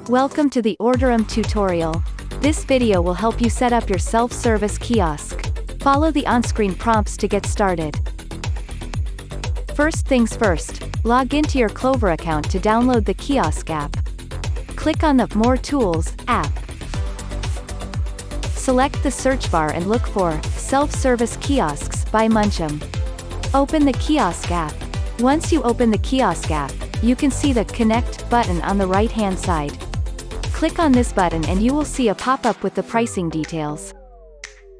Welcome to the Orderem tutorial. This video will help you set up your self-service kiosk. Follow the on-screen prompts to get started. First things first, log into your Clover account to download the Kiosk app. Click on the More Tools app. Select the search bar and look for Self-Service Kiosks by Muncham. Open the Kiosk app. Once you open the Kiosk app, you can see the Connect button on the right-hand side. Click on this button and you will see a pop-up with the pricing details.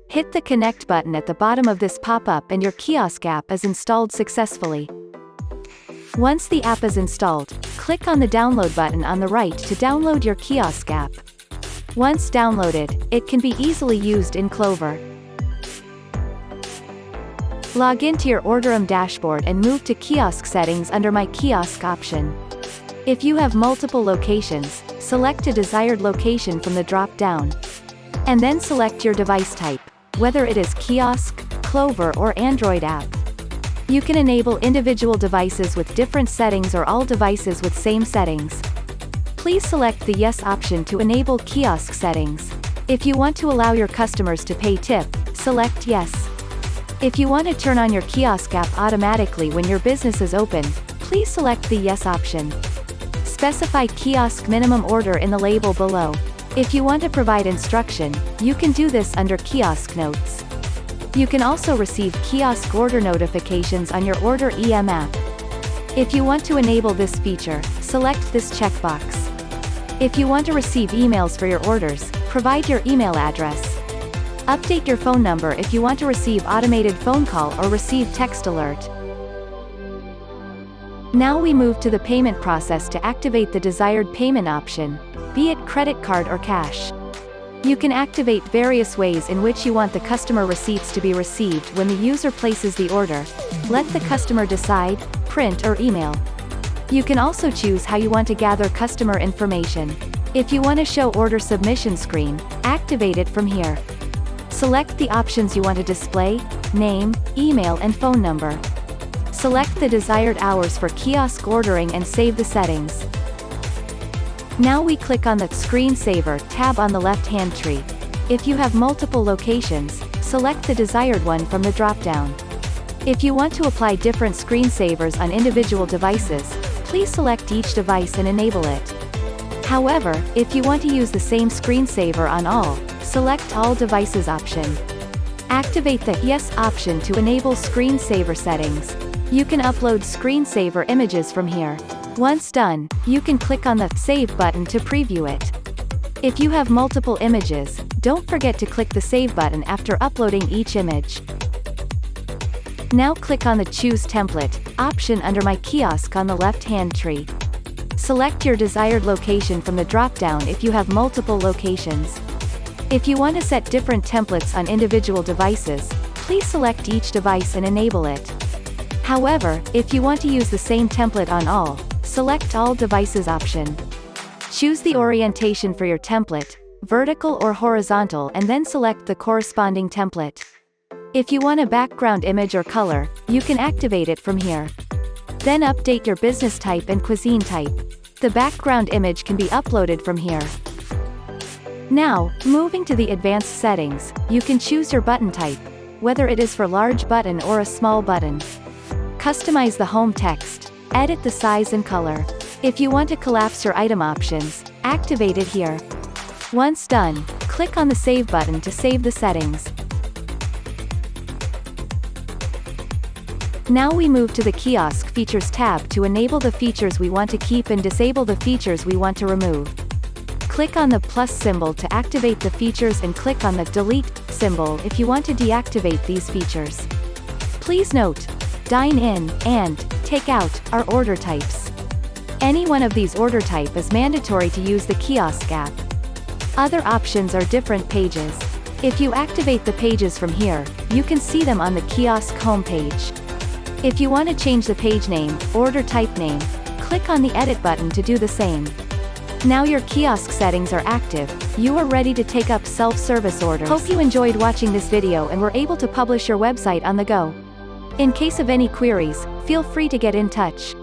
Hit the Connect button at the bottom of this pop-up and your Kiosk app is installed successfully. Once the app is installed, click on the Download button on the right to download your Kiosk app. Once downloaded, it can be easily used in Clover. Log into your Orderem dashboard and move to Kiosk Settings under My Kiosk option. If you have multiple locations, select a desired location from the drop-down. And then select your device type, whether it is Kiosk, Clover or Android app. You can enable individual devices with different settings or all devices with same settings. Please select the Yes option to enable kiosk settings. If you want to allow your customers to pay tip, select Yes. If you want to turn on your Kiosk app automatically when your business is open, please select the Yes option. Specify kiosk minimum order in the label below. If you want to provide instruction, you can do this under Kiosk Notes. You can also receive kiosk order notifications on your Orderem app. If you want to enable this feature, select this checkbox. If you want to receive emails for your orders, provide your email address. Update your phone number if you want to receive automated phone call or receive text alert. Now we move to the payment process to activate the desired payment option, be it credit card or cash. You can activate various ways in which you want the customer receipts to be received when the user places the order. Let the customer decide, print or email. You can also choose how you want to gather customer information. If you want to show order submission screen, activate it from here. Select the options you want to display, name, email and phone number. Select the desired hours for kiosk ordering and save the settings. Now we click on the Screensaver tab on the left-hand tree. If you have multiple locations, select the desired one from the drop-down. If you want to apply different screensavers on individual devices, please select each device and enable it. However, if you want to use the same screensaver on all, select All Devices option. Activate the Yes option to enable screensaver settings. You can upload screensaver images from here. Once done, you can click on the Save button to preview it. If you have multiple images, don't forget to click the Save button after uploading each image. Now click on the Choose Template option under My Kiosk on the left-hand tree. Select your desired location from the drop-down if you have multiple locations. If you want to set different templates on individual devices, please select each device and enable it. However, if you want to use the same template on all, select All Devices option. Choose the orientation for your template, vertical or horizontal, and then select the corresponding template. If you want a background image or color, you can activate it from here. Then update your business type and cuisine type. The background image can be uploaded from here. Now, moving to the advanced settings, you can choose your button type, whether it is for large button or a small button. Customize the home text. Edit the size and color. If you want to collapse your item options, activate it here. Once done, click on the Save button to save the settings. Now we move to the Kiosk Features tab to enable the features we want to keep and disable the features we want to remove. Click on the plus symbol to activate the features and click on the Delete symbol if you want to deactivate these features. Please note, dine-in and takeout are order types. Any one of these order type is mandatory to use the Kiosk app. Other options are different pages. If you activate the pages from here, you can see them on the Kiosk homepage. If you want to change the page name, order type name, click on the Edit button to do the same. Now your kiosk settings are active, you are ready to take up self-service orders. Hope you enjoyed watching this video and were able to publish your website on the go. In case of any queries, feel free to get in touch.